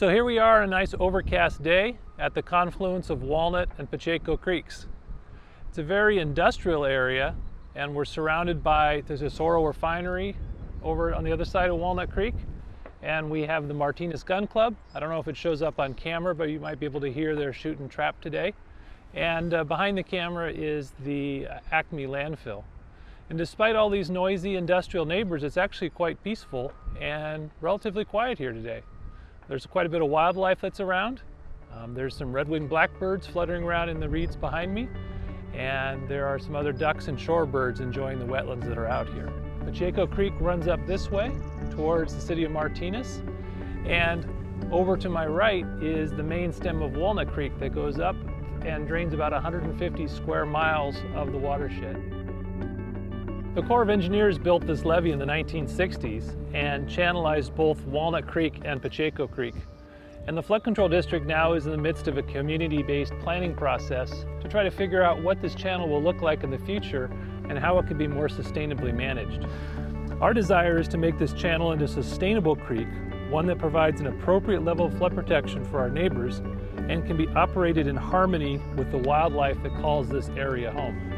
So here we are on a nice overcast day at the confluence of Walnut and Pacheco Creeks. It's a very industrial area, and we're surrounded by the Tesoro refinery over on the other side of Walnut Creek, and we have the Martinez Gun Club. I don't know if it shows up on camera, but you might be able to hear their shoot and trap today. And behind the camera is the Acme landfill. And despite all these noisy industrial neighbors, it's actually quite peaceful and relatively quiet here today. There's quite a bit of wildlife that's around. There's some red-winged blackbirds fluttering around in the reeds behind me, and there are some other ducks and shorebirds enjoying the wetlands that are out here. Pacheco Creek runs up this way towards the city of Martinez, and over to my right is the main stem of Walnut Creek that goes up and drains about 150 square miles of the watershed. The Corps of Engineers built this levee in the 1960s and channelized both Walnut Creek and Pacheco Creek. And the Flood Control District now is in the midst of a community-based planning process to try to figure out what this channel will look like in the future and how it could be more sustainably managed. Our desire is to make this channel into a sustainable creek, one that provides an appropriate level of flood protection for our neighbors and can be operated in harmony with the wildlife that calls this area home.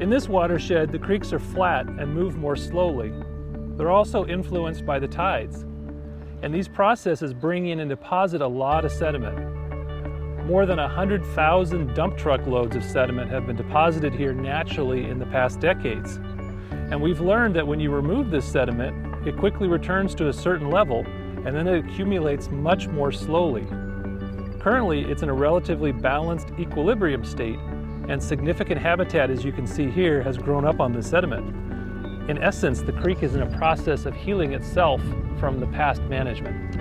In this watershed, the creeks are flat and move more slowly. They're also influenced by the tides, and these processes bring in and deposit a lot of sediment. More than 100,000 dump truck loads of sediment have been deposited here naturally in the past decades. And we've learned that when you remove this sediment, it quickly returns to a certain level, and then it accumulates much more slowly. Currently, it's in a relatively balanced equilibrium state, and significant habitat, as you can see here, has grown up on the sediment. In essence, the creek is in a process of healing itself from the past management.